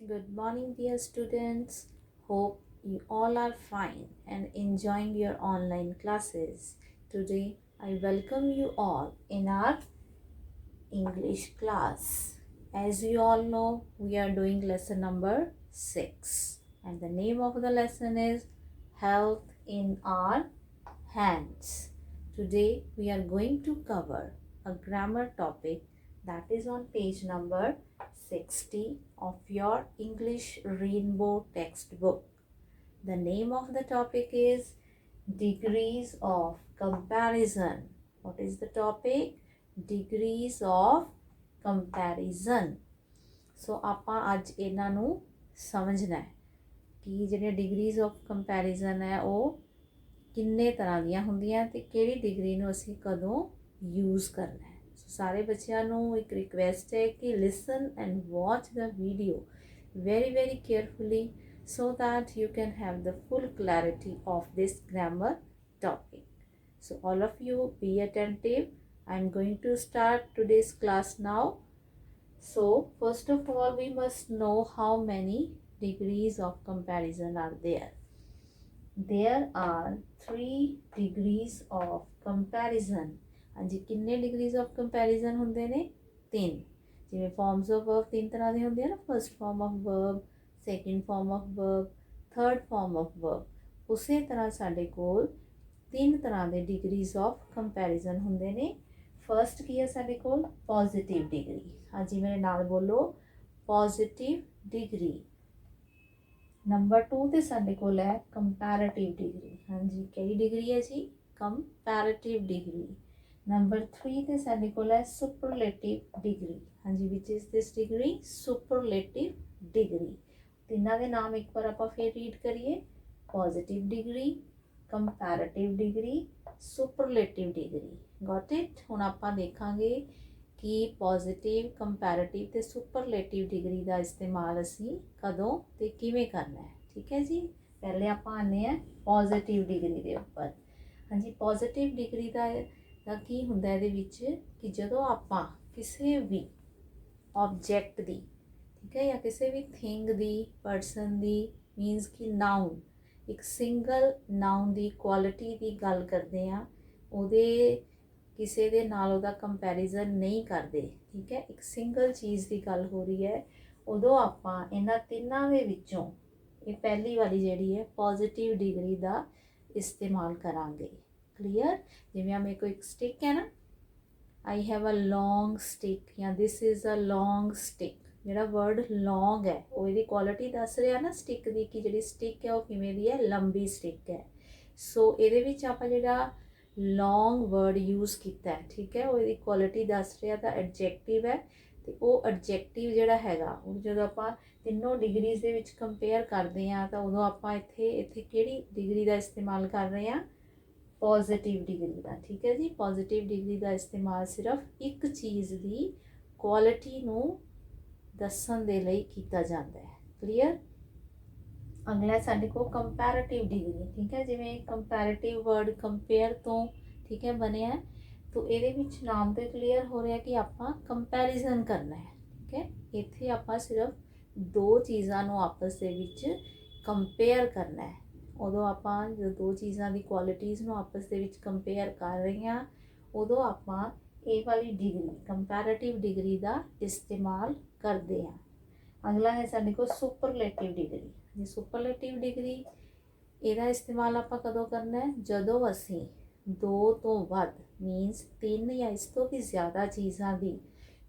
Good morning, dear students. Hope you all are fine and enjoying your online classes. Today, I welcome you all in our English class. As you all know, we are doing lesson number 6, and the name of the lesson is Health in Our Hands. Today, we are going to cover a grammar topic that is on page number 60 of your English Rainbow textbook. The name of the topic is Degrees of Comparison. What is the topic? Degrees of Comparison. ਸੋ ਆਪਾਂ ਅੱਜ ਇਹਨਾਂ ਨੂੰ ਸਮਝਣਾ ਹੈ ਕਿ ਜਿਹੜੀਆਂ degrees of comparison ਹੈ ਉਹ ਕਿੰਨੇ ਤਰ੍ਹਾਂ ਦੀਆਂ ਹੁੰਦੀਆਂ ਤੇ ਕਿਹੜੀ ਡਿਗਰੀ ਨੂੰ ਅਸੀਂ ਕਦੋਂ ਯੂਜ਼ ਕਰਨਾ ਹੈ। ਸੋ ਸਾਰੇ ਬੱਚਿਆਂ ਨੂੰ ਇੱਕ ਰਿਕੁਐਸਟ ਹੈ ਕਿ ਲਿਸਨ and watch the video very carefully so that you can have the full clarity of this grammar topic. So all of you be attentive. I am going to start today's class now. So first of all, we must know how many degrees of comparison are there. There are 3 degrees of comparison. ਹਾਂਜੀ ਕਿੰਨੇ degrees of comparison ਹੁੰਦੇ ਨੇ? 3. ਜਿਵੇਂ forms of verb 3 ਤਰ੍ਹਾਂ ਦੇ ਹੁੰਦੇ ਆ ਨਾ, first form of verb, second form of verb, third form of verb. ਉਸੇ ਤਰ੍ਹਾਂ ਸਾਡੇ ਕੋਲ 3 ਤਰ੍ਹਾਂ ਦੇ degrees of comparison ਹੁੰਦੇ ਨੇ। ਫਰਸਟ ਕੀ ਹੈ ਸਾਡੇ ਕੋਲ? Positive degree. ਹਾਂਜੀ ਮੇਰੇ ਨਾਲ ਬੋਲੋ, ਪੋਜ਼ਿਟਿਵ ਡਿਗਰੀ। ਨੰਬਰ 2 ਤੇ ਸਾਡੇ ਕੋਲ ਹੈ ਕੰਪੈरेटिव ਡਿਗਰੀ। ਹਾਂਜੀ ਕਿਹੜੀ ਡਿਗਰੀ ਹੈ ਜੀ? ਕੰਪੈरेटिव ਡਿਗਰੀ। ਨੰਬਰ 3 ਤੇ ਸਾਡੇ ਕੋਲ ਹੈ ਸੁਪਰਲੇਟਿਵ ਡਿਗਰੀ। ਹਾਂਜੀ which is this degree? Superlative degree. ਤਿੰਨਾਂ ਦੇ ਨਾਮ ਇੱਕ ਵਾਰ ਆਪਾਂ ਫੇਰ ਰੀਡ ਕਰੀਏ, positive degree, comparative degree, superlative degree. Got it. ਹੁਣ ਆਪਾਂ ਦੇਖਾਂਗੇ ਕਿ ਪੋਜ਼ਿਟਿਵ, ਕੰਪੈरेटिव ਤੇ ਸੁਪਰਲੇਟਿਵ ਡਿਗਰੀ ਦਾ ਇਸਤੇਮਾਲ ਅਸੀਂ ਕਦੋਂ ਤੇ ਕਿਵੇਂ ਕਰਨਾ ਹੈ। ਠੀਕ ਹੈ ਜੀ। ਪਹਿਲੇ ਆਪਾਂ ਆਨੇ ਆ ਪੋਜ਼ਿਟਿਵ ਡਿਗਰੀ ਦੇ ਉੱਪਰ। ਹਾਂਜੀ ਪੋਜ਼ਿਟਿਵ ਡਿਗਰੀ ਦਾ ਕੀ ਹੁੰਦਾ ਇਹਦੇ ਵਿੱਚ ਕਿ ਜਦੋਂ ਆਪਾਂ ਕਿਸੇ ਵੀ ਆਬਜੈਕਟ ਦੀ, ਠੀਕ ਹੈ, ਜਾਂ ਕਿਸੇ ਵੀ ਥਿੰਗ ਦੀ, ਪਰਸਨ ਦੀ, ਮੀਨਸ ਕਿ ਨਾਊਨ, ਇੱਕ ਸਿੰਗਲ ਨਾਊਨ ਦੀ ਕੁਆਲਿਟੀ ਦੀ ਗੱਲ ਕਰਦੇ ਆ, ਉਹਦੇ ਕਿਸੇ ਦੇ ਨਾਲ ਉਹਦਾ ਕੰਪੈਰੀਜ਼ਨ ਨਹੀਂ ਕਰਦੇ। ਠੀਕ ਹੈ, ਇੱਕ ਸਿੰਗਲ ਚੀਜ਼ ਦੀ ਗੱਲ ਹੋ ਰਹੀ ਹੈ, ਉਦੋਂ ਆਪਾਂ ਇਹਨਾਂ ਤਿੰਨਾਂ ਦੇ ਵਿੱਚੋਂ ਇਹ ਪਹਿਲੀ ਵਾਲੀ ਜਿਹੜੀ ਹੈ ਪੋਜ਼ਿਟਿਵ ਡਿਗਰੀ ਦਾ ਇਸਤੇਮਾਲ ਕਰਾਂਗੇ। ਕਲੀਅਰ? ਜਿਵੇਂ ਆ ਮੇਰੇ ਕੋਲ ਇੱਕ ਸਟਿਕ ਹੈ ਨਾ, ਆਈ ਹੈਵ ਅ ਲੌਂਗ ਸਟਿਕ ਜਾਂ this is a long stick. ਜਿਹੜਾ ਵਰਡ ਲੌਂਗ ਹੈ ਉਹ ਇਹਦੀ ਕੁਆਲਿਟੀ ਦੱਸ ਰਿਹਾ ਨਾ ਸਟਿਕ ਦੀ, ਕਿ ਜਿਹੜੀ ਸਟਿਕ ਹੈ ਉਹ ਕਿਵੇਂ ਦੀ ਹੈ? ਲੰਬੀ ਸਟਿਕ ਹੈ। ਸੋ ਇਹਦੇ ਵਿੱਚ ਆਪਾਂ ਜਿਹੜਾ ਲੌਂਗ ਵਰਡ ਯੂਜ਼ ਕੀਤਾ ਹੈ, ਠੀਕ ਹੈ, ਉਹ ਇਹਦੀ ਕੁਆਲਿਟੀ ਦੱਸ ਰਿਹਾ ਤਾਂ ਐਡਜੈਕਟਿਵ ਹੈ। ਤੇ ਉਹ ਐਡਜੈਕਟਿਵ ਜਿਹੜਾ ਹੈਗਾ ਉਹ ਜਦੋਂ ਆਪਾਂ ਤਿੰਨੋਂ ਡਿਗਰੀਜ਼ ਦੇ ਵਿੱਚ ਕੰਪੇਅਰ ਕਰਦੇ ਹਾਂ ਤਾਂ ਉਦੋਂ ਆਪਾਂ ਇੱਥੇ ਕਿਹੜੀ ਡਿਗਰੀ ਦਾ ਇਸਤੇਮਾਲ ਕਰ ਰਹੇ ਹਾਂ? ਪੋਜ਼ਿਟਿਵ ਡਿਗਰੀ ਦਾ। ਠੀਕ ਹੈ ਜੀ। ਪੋਜ਼ਿਟਿਵ ਡਿਗਰੀ ਦਾ ਇਸਤੇਮਾਲ ਸਿਰਫ ਇੱਕ ਚੀਜ਼ ਦੀ ਕੁਆਲਿਟੀ ਨੂੰ ਦੱਸਣ ਦੇ ਲਈ ਕੀਤਾ ਜਾਂਦਾ ਹੈ। ਕਲੀਅਰ? ਅਗਲਾ ਸਾਡੇ ਕੋਲ ਕੰਪੈरेटिव ਡਿਗਰੀ। ਠੀਕ ਹੈ, ਜਿਵੇਂ ਕੰਪੈरेटिव ਵਰਡ ਕੰਪੇਅਰ ਤੋਂ, ਠੀਕ ਹੈ, ਬਣਿਆ, ਤਾਂ ਇਹਦੇ ਵਿੱਚ ਨਾਮ ਤੇ ਕਲੀਅਰ ਹੋ ਰਿਹਾ ਕਿ ਆਪਾਂ ਕੰਪੈਰੀਜ਼ਨ ਕਰਨਾ ਹੈ। ਠੀਕ ਹੈ, ਇੱਥੇ ਆਪਾਂ ਸਿਰਫ ਦੋ ਚੀਜ਼ਾਂ ਨੂੰ ਆਪਸ ਦੇ ਵਿੱਚ ਕੰਪੇਅਰ ਕਰਨਾ ਹੈ। ਉਦੋਂ ਆਪਾਂ ਜਦੋਂ ਦੋ ਚੀਜ਼ਾਂ ਦੀ ਕੁਆਲਿਟੀਜ਼ ਨੂੰ ਆਪਸ ਦੇ ਵਿੱਚ ਕੰਪੇਅਰ ਕਰ ਰਹੇ ਹਾਂ, ਉਦੋਂ ਆਪਾਂ ਇਹ ਵਾਲੀ ਡਿਗਰੀ ਕੰਪੈरेटिव ਡਿਗਰੀ ਦਾ ਇਸਤੇਮਾਲ ਕਰਦੇ ਹਾਂ। ਅਗਲਾ ਹੈ ਸਾਡੇ ਕੋਲ ਸੁਪਰਲੇਟਿਵ ਡਿਗਰੀ। ਜੀ ਸੁਪਰਲੇਟਿਵ ਡਿਗਰੀ, ਇਹਦਾ ਇਸਤੇਮਾਲ ਆਪਾਂ ਕਦੋਂ ਕਰਨਾ ਹੈ? ਜਦੋਂ ਅਸੀਂ 2 ਤੋਂ ਵੱਧ, ਮੀਨਸ 3 ਜਾਂ ਇਸ ਤੋਂ ਵੀ ਜ਼ਿਆਦਾ ਚੀਜ਼ਾਂ ਦੀ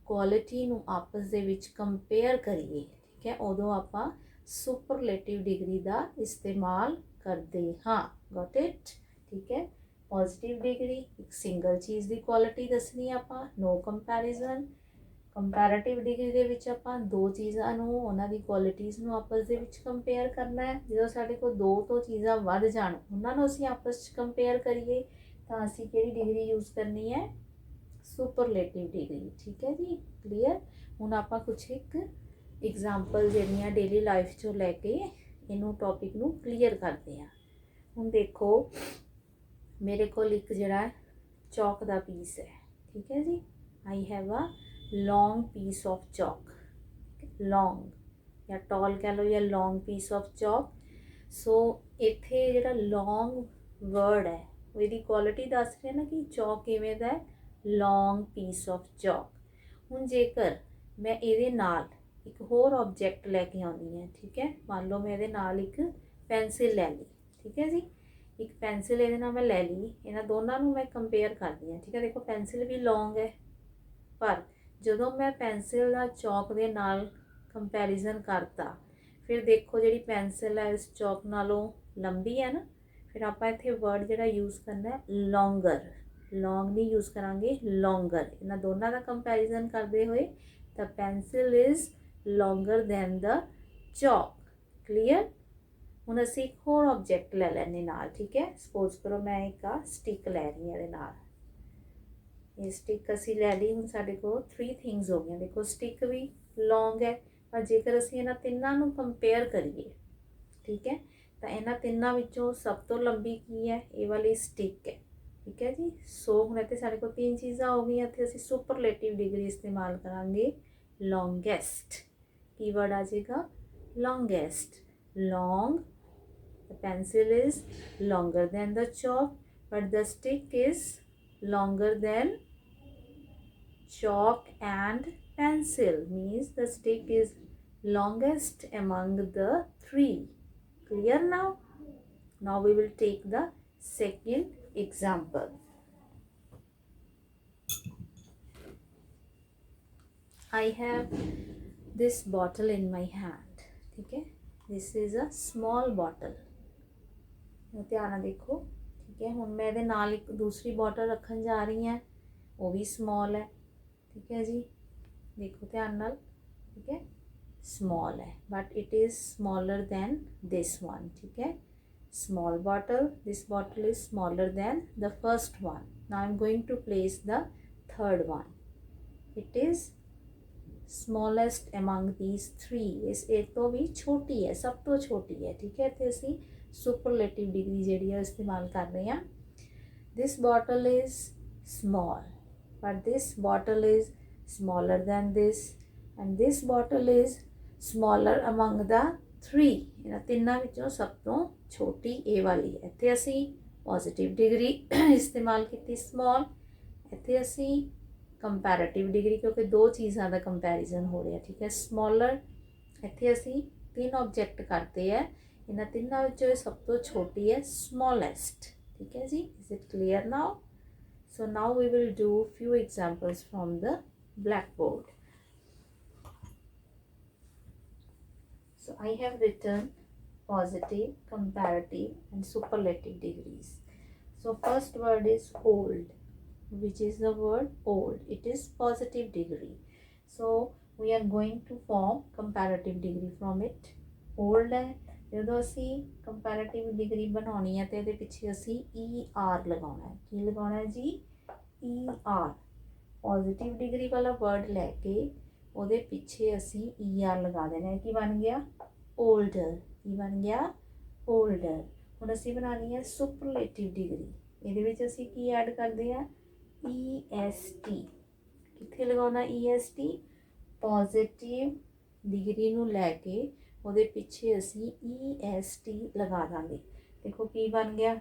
ਕੁਆਲਿਟੀ ਨੂੰ ਆਪਸ ਦੇ ਵਿੱਚ ਕੰਪੇਅਰ ਕਰੀਏ। ਠੀਕ ਹੈ, ਉਦੋਂ ਆਪਾਂ ਸੁਪਰਲੇਟਿਵ ਡਿਗਰੀ ਦਾ ਇਸਤੇਮਾਲ ਕਰਦੇ ਹਾਂ। Got it? ਠੀਕ ਹੈ। ਪੋਜ਼ਿਟਿਵ ਡਿਗਰੀ, ਇੱਕ ਸਿੰਗਲ ਚੀਜ਼ ਦੀ ਕੁਆਲਿਟੀ ਦੱਸਣੀ ਆਪਾਂ, ਨੋ ਕੰਪੈਰੀਜ਼ਨ। ਕੰਪੈरेटिव ਡਿਗਰੀ ਦੇ ਵਿੱਚ ਆਪਾਂ ਦੋ ਚੀਜ਼ਾਂ ਨੂੰ, ਉਹਨਾਂ ਦੀ ਕੁਆਲਿਟੀਜ਼ ਨੂੰ ਆਪਸ ਦੇ ਵਿੱਚ ਕੰਪੇਅਰ ਕਰਨਾ ਹੈ। ਜਦੋਂ ਸਾਡੇ ਕੋਲ 2 ਤੋਂ ਚੀਜ਼ਾਂ ਵੱਧ ਜਾਣ, ਉਹਨਾਂ ਨੂੰ ਅਸੀਂ ਆਪਸ 'ਚ ਕੰਪੇਅਰ ਕਰੀਏ ਤਾਂ ਅਸੀਂ ਕਿਹੜੀ ਡਿਗਰੀ ਯੂਜ਼ ਕਰਨੀ ਹੈ? Superlative degree. ਠੀਕ ਹੈ ਜੀ। ਕਲੀਅਰ? ਹੁਣ ਆਪਾਂ ਕੁਛ ਇੱਕ ਐਗਜ਼ਾਮਪਲ ਜਿਹੜੀਆਂ ਡੇਲੀ ਲਾਈਫ 'ਚੋਂ ਲੈ ਕੇ ਇਹਨੂੰ ਟੌਪਿਕ ਨੂੰ ਕਲੀਅਰ ਕਰਦੇ ਹਾਂ। ਹੁਣ ਦੇਖੋ ਮੇਰੇ ਕੋਲ ਇੱਕ ਜਿਹੜਾ ਚੌਕ ਦਾ ਪੀਸ ਹੈ। ਠੀਕ ਹੈ ਜੀ। I have a long piece of chalk, long, ਜਾਂ ਟੌਲ ਕਹਿ ਲਓ ਜਾਂ ਲੌਂਗ ਪੀਸ ਆਫ ਚੌਕ। ਸੋ ਇੱਥੇ ਜਿਹੜਾ ਲੌਂਗ ਵਰਡ ਹੈ ਇਹਦੀ ਕੁਆਲਿਟੀ ਦੱਸ ਰਿਹਾ ਨਾ ਕਿ ਚੌਕ ਕਿਵੇਂ ਦਾ ਹੈ, ਲੌਂਗ ਪੀਸ ਆਫ ਚੌਕ। ਹੁਣ ਜੇਕਰ ਮੈਂ ਇਹਦੇ ਨਾਲ ਇੱਕ ਹੋਰ ਆਬਜੈਕਟ ਲੈ ਕੇ ਆਉਂਦੀ ਹਾਂ, ਠੀਕ ਹੈ, ਮੰਨ ਲਓ ਮੈਂ ਇਹਦੇ ਨਾਲ ਇੱਕ ਪੈਨਸਿਲ ਲੈ ਲਈ, ਠੀਕ ਹੈ ਜੀ, ਇੱਕ ਪੈਨਸਿਲ ਇਹਦੇ ਨਾਲ ਮੈਂ ਲੈ ਲਈ, ਇਹਨਾਂ ਦੋਨਾਂ ਨੂੰ ਮੈਂ ਕੰਪੇਅਰ ਕਰਦੀ ਹਾਂ, ਠੀਕ ਹੈ। ਦੇਖੋ ਪੈਨਸਿਲ ਵੀ ਲੌਂਗ ਹੈ, ਪਰ ਜਦੋਂ ਮੈਂ ਪੈਨਸਿਲ ਦਾ ਚੌਕ ਦੇ ਨਾਲ ਕੰਪੈਰੀਜ਼ਨ ਕਰਤਾ, ਫਿਰ ਦੇਖੋ ਜਿਹੜੀ ਪੈਨਸਿਲ ਹੈ ਇਸ ਚੌਕ ਨਾਲੋਂ ਲੰਬੀ ਹੈ ਨਾ, ਫਿਰ ਆਪਾਂ ਇੱਥੇ ਵਰਡ ਜਿਹੜਾ ਯੂਜ਼ ਕਰਨਾ ਹੈ ਲੌਂਗਰ, ਲੌਂਗ ਨਹੀਂ ਯੂਜ਼ ਕਰਾਂਗੇ, ਲੌਂਗਰ। ਇਹਨਾਂ ਦੋਨਾਂ ਦਾ ਕੰਪੈਰੀਜ਼ਨ ਕਰਦੇ ਹੋਏ ਤਾਂ pencil is longer than the chalk. Clear. ਹੁਣ ਅਸੀਂ ਇੱਕ ਹੋਰ ਆਬਜੈਕਟ ਲੈ ਲੈਣੇ ਨਾਲ, ਠੀਕ ਹੈ। ਸਪੋਜ਼ ਕਰੋ ਮੈਂ ਇੱਕ ਸਟਿਕ ਲੈ ਰਹੀ ਹਾਂ ਇਹਦੇ ਨਾਲ, ਇਹ ਸਟਿਕ ਅਸੀਂ ਲੈ ਲਈ। ਹੁਣ ਸਾਡੇ ਕੋਲ 3 ਥਿੰਗਸ ਹੋ ਗਈਆਂ। ਦੇਖੋ ਸਟਿਕ ਵੀ ਲੌਂਗ ਹੈ, ਪਰ ਜੇਕਰ ਅਸੀਂ ਇਹਨਾਂ ਤਿੰਨਾਂ ਨੂੰ ਕੰਪੇਅਰ ਕਰੀਏ, ਠੀਕ ਹੈ, ਤਾਂ ਇਹਨਾਂ ਤਿੰਨਾਂ ਵਿੱਚੋਂ ਸਭ ਤੋਂ ਲੰਬੀ ਕੀ ਹੈ, ਇਹ ਵਾਲੀ ਸਟਿਕ ਹੈ, ਠੀਕ ਹੈ ਜੀ। ਸੋ ਹੁਣ ਇੱਥੇ ਸਾਡੇ ਕੋਲ 3 ਚੀਜ਼ਾਂ ਹੋ ਗਈਆਂ। ਇੱਥੇ ਅਸੀਂ ਸੁਪਰਲੇਟਿਵ ਡਿਗਰੀ ਇਸਤੇਮਾਲ ਕਰਾਂਗੇ, ਲੌਂਗੈਸਟ। ਕੀਵਰਡ ਆ ਜਾਏਗਾ longest. Long, the pencil is longer than the chalk, but the stick is longer than chalk and pencil, means the stick is longest among the 3. Clear now? Now we will take the second example. I have this bottle in my hand, ठीक है। This is a small bottle. ਧਿਆਨ ਨਾਲ ਦੇਖੋ, ਠੀਕ ਹੈ। ਹੁਣ ਮੈਂ ਇਹਦੇ ਨਾਲ ਇੱਕ ਦੂਸਰੀ ਬੋਟਲ ਰੱਖਣ ਜਾ ਰਹੀ ਹਾਂ, ਉਹ ਵੀ ਸਮॉल ਹੈ, ਠੀਕ ਹੈ ਜੀ। ਦੇਖੋ ਧਿਆਨ ਨਾਲ, ਠੀਕ ਹੈ, small ਹੈ, but it is smaller than this one, ठीक है। Small bottle, this bottle is smaller than the first one. Now I am going to place the third one. It is smallest among these 3. ਇਸ ਇਹ ਤੋਂ ਵੀ ਛੋਟੀ ਹੈ, ਸਭ ਤੋਂ ਛੋਟੀ ਹੈ, ਠੀਕ ਹੈ। ਇੱਥੇ ਅਸੀਂ ਸੁਪਰਲੇਟਿਵ ਡਿਗਰੀ ਜਿਹੜੀ ਹੈ ਇਸਤੇਮਾਲ ਕਰ ਰਹੇ ਹਾਂ। This bottle is small, but this bottle is smaller than this, and this bottle is smaller among the 3. ਇਹਨਾਂ ਤਿੰਨਾਂ ਵਿੱਚੋਂ ਸਭ ਤੋਂ ਛੋਟੀ ਇਹ ਵਾਲੀ ਹੈ। ਇੱਥੇ ਅਸੀਂ ਪੋਜ਼ਿਟਿਵ ਡਿਗਰੀ ਇਸਤੇਮਾਲ ਕੀਤੀ, ਸਮਾਲ। ਇੱਥੇ ਅਸੀਂ ਕੰਪੈरेटिव डिग्री, क्योंकि 2 चीज़ों का कंपैरिजन हो रहा है, ठीक है। स्मॉलर, इत्थे असी 3 ऑब्जेक्ट करते हैं, इन्हां तिन्हां विचों सब तो छोटी है स्मॉलेस्ट, ठीक है जी। Is it clear now? So now we will do few examples from the blackboard. So I have written positive, comparative and superlative degrees. So first word is old, which is the word old. It is positive degree, so we are going to form comparative degree from it. old है, ਜਦੋਂ ਅਸੀਂ comparative degree ਬਣਾਉਣੀ ਹੈ ਤੇ ਇਹਦੇ ਪਿੱਛੇ ਅਸੀਂ ER ਲਗਾਉਣਾ ਹੈ। ਕੀ ਲਗਾਉਣਾ ਹੈ ਜੀ? ER। positive degree ਵਾਲਾ word ਲੈ ਕੇ ਉਹਦੇ ਪਿੱਛੇ ਅਸੀਂ ER ਲਗਾ ਦੇਣਾ ਹੈ। ਕੀ ਬਣ ਗਿਆ? older। ਕੀ ਬਣ ਗਿਆ? older। ਹੁਣ ਅਸੀਂ ਬਣਾਉਣੀ ਹੈ superlative degree। ਇਹਦੇ ਵਿੱਚ ਅਸੀਂ ਕੀ ਐਡ ਕਰਦੇ ਹਾਂ? EST। ਕਿੱਥੇ ਲਗਾਉਣਾ EST? ਪੋਜ਼ਿਟਿਵ ਡਿਗਰੀ ਨੂੰ ਲੈ ਕੇ ਉਹਦੇ ਪਿੱਛੇ ਅਸੀਂ EST ਲਗਾ ਦਾਂਗੇ। ਦੇਖੋ ਕੀ ਬਣ ਗਿਆ?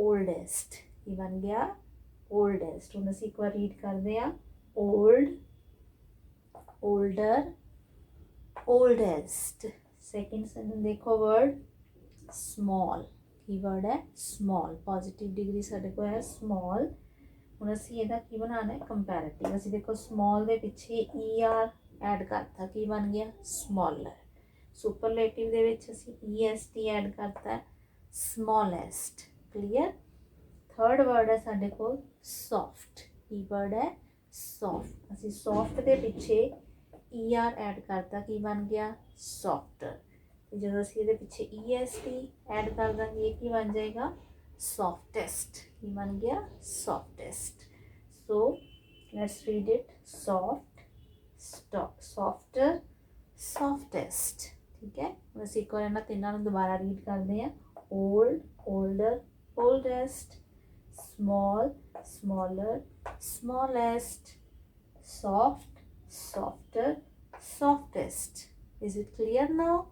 oldest। ਕੀ ਬਣ ਗਿਆ? oldest। ਹੁਣ ਅਸੀਂ ਇੱਕ ਵਾਰ ਰੀਡ ਕਰਦੇ ਹਾਂ, old, older, oldest। Second sentence देखो, वर्ड small। की वर्ड है? small। पॉजिटिव डिग्री साडे को है small। ਹੁਣ ਅਸੀਂ ਇਹਦਾ ਕੀ ਬਣਾਉਣਾ ਹੈ? ਕੰਪੈरेटिव। ਅਸੀਂ ਦੇਖੋ ਸਮॉल ਦੇ ਪਿੱਛੇ ER ਐਡ ਕਰਤਾ, ਕੀ ਬਣ ਗਿਆ? ਸਮਾਲਰ। ਸੁਪਰਲੇਟਿਵ ਦੇ ਵਿੱਚ ਅਸੀਂ EST ਐਡ ਕਰਤਾ, ਸਮॉलेस्ट। ਕਲੀਅਰ। ਥਰਡ ਵਰਡ ਹੈ ਸਾਡੇ ਕੋਲ ਸੌਫਟ। ਕੀ ਵਰਡ ਹੈ? ਸੌਫਟ। ਅਸੀਂ ਸੌਫਟ ਦੇ ਪਿੱਛੇ ER ਐਡ ਕਰਤਾ, ਕੀ ਬਣ ਗਿਆ? ਸੌਫਟਰ। ਜਦੋਂ ਅਸੀਂ ਇਹਦੇ ਪਿੱਛੇ EST ਐਡ ਕਰ ਦਾਂਗੇ, ਇਹ ਕੀ ਬਣ ਜਾਏਗਾ? softest। ਕੀ ਬਣ ਗਿਆ? softest। so let's read it, soft, softer, softest। ठीक है। ਹੁਣ ਅਸੀਂ ਇੱਕ ਵਾਰ ਇਹਨਾਂ ਤਿੰਨਾਂ ਨੂੰ ਦੁਬਾਰਾ ਰੀਡ ਕਰਦੇ ਹਾਂ, old, older, oldest, small, smaller, smallest, soft, softer, softest। Is it clear now?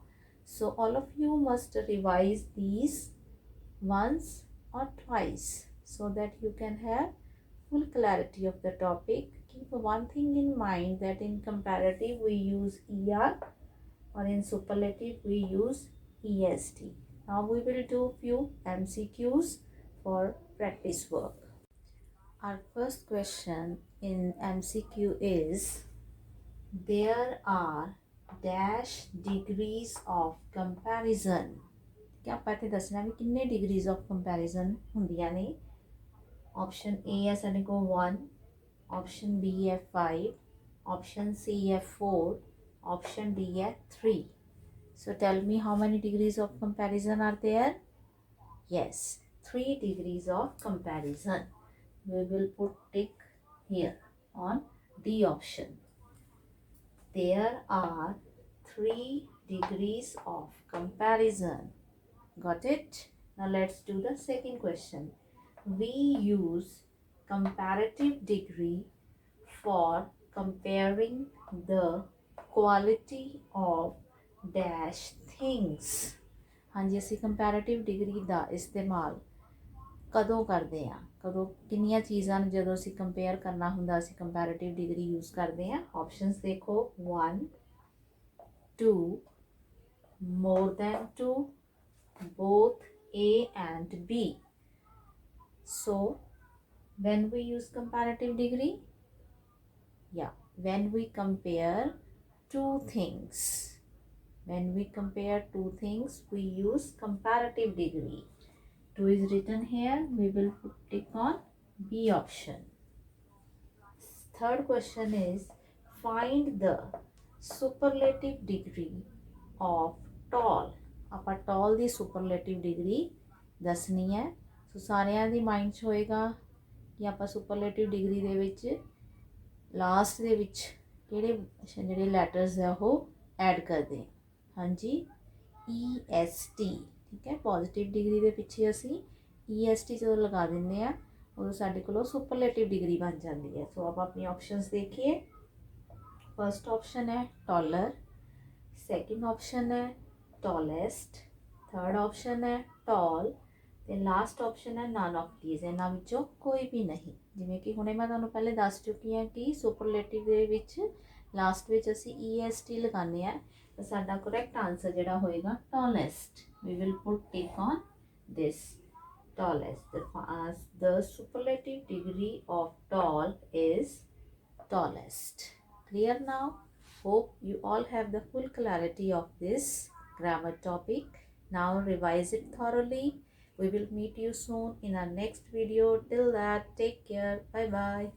So all of you must revise these once or twice so that you can have full clarity of the topic. Keep one thing in mind, that in comparative we use ER or in superlative we use EST. Now we will do few MCQs for practice work. Our first question in MCQ is, there are dash degrees of comparison. कि ਆਪਾਂ ਇੱਥੇ ਦੱਸਣਾ ਵੀ ਕਿੰਨੇ degrees of comparison ਹੁੰਦੀਆਂ ਨੇ. Option A ਹੈ ਸਾਡੇ ਕੋਲ 1, option B ਹੈ 5, option C ਹੈ 4, option D ਹੈ 3. So tell me, how many degrees of comparison are there? Yes, 3 degrees of comparison. We will put tick here on D option. There are 3 degrees of comparison. Got it? Now let's do the second question. We use comparative degree for comparing the quality of dash things. हाँ जी, ਅਸੀਂ comparative degree ਦਾ ਇਸਤੇਮਾਲ ਕਦੋਂ ਕਰਦੇ ਹਾਂ, ਕਦੋਂ ਕਿੰਨੀਆਂ ਚੀਜ਼ਾਂ ਨੂੰ ਜਦੋਂ ਅਸੀਂ ਕੰਪੇਅਰ ਕਰਨਾ ਹੁੰਦਾ ਅਸੀਂ ਕੰਪੈਰੀਟਿਵ ਡਿਗਰੀ ਯੂਜ਼ ਕਰਦੇ ਹਾਂ. ਆਪਸ਼ਨਸ ਦੇਖੋ, 1, 2, more than 2, both A and B. So when we use comparative degree, when we compare two things, we use comparative degree. 2 is written here, we will put tick on B option. Third question is, find the superlative degree of tall. ਆਪਾਂ tall ਦੀ superlative degree ਦੱਸਣੀ ਹੈ. ਸੋ ਸਾਰਿਆਂ ਦੀ mind 'ਚ ਹੋਏਗਾ ਕਿ ਆਪਾਂ superlative degree ਦੇ ਵਿੱਚ ਲਾਸਟ ਦੇ ਵਿੱਚ ਕਿਹੜੇ ਜਿਹੜੇ ਲੈਟਰਸ ਆ ਉਹ ਐਡ ਕਰਦੇ ਹਾਂ. ਹਾਂਜੀ, EST. ਠੀਕ ਹੈ, ਪੋਜ਼ਿਟਿਵ ਡਿਗਰੀ ਦੇ ਪਿੱਛੇ ਅਸੀਂ EST ਜਦੋਂ ਲਗਾ ਦਿੰਦੇ ਆ ਉਦੋਂ ਸਾਡੇ ਕੋਲ ਸੁਪਰਲੇਟਿਵ ਡਿਗਰੀ ਬਣ ਜਾਂਦੀ ਹੈ. ਸੋ ਆਪਾਂ ਆਪਣੀ ਆਪਸ਼ਨਸ ਦੇਖੀਏ. ਫਸਟ ਆਪਸ਼ਨ ਹੈ ਟॉलर, ਸੈਕਿੰਡ ਆਪਸ਼ਨ ਹੈ ਟॉलेस्ट, ਥਰਡ ਆਪਸ਼ਨ ਹੈ ਟॉल ਤੇ ਲਾਸਟ ਆਪਸ਼ਨ ਹੈ ਨਨ ਆਫ ਥੀਸ. ਇਹਨਾਂ ਵਿੱਚੋਂ ਕੋਈ ਵੀ ਨਹੀਂ. ਜਿਵੇਂ ਕਿ ਹੁਣੇ ਮੈਂ ਤੁਹਾਨੂੰ ਪਹਿਲੇ ਦੱਸ ਚੁੱਕੀ ਹਾਂ ਕਿ ਸੁਪਰਲੇਟਿਵ ਦੇ ਵਿੱਚ ਲਾਸਟ ਵਿੱਚ ਅਸੀਂ EST ਲਗਾਉਂਦੇ ਹਾਂ ਤਾਂ ਸਾਡਾ ਕਰੈਕਟ ਆਨਸਰ ਜਿਹੜਾ ਹੋਏਗਾ ਟॉलेस्ट. We will put tick on this, tallest. The superlative degree of tall is tallest. Clear now? Hope you all have the full clarity of this grammar topic. Now revise it thoroughly. We will meet you soon in our next video. Till that, take care. Bye bye.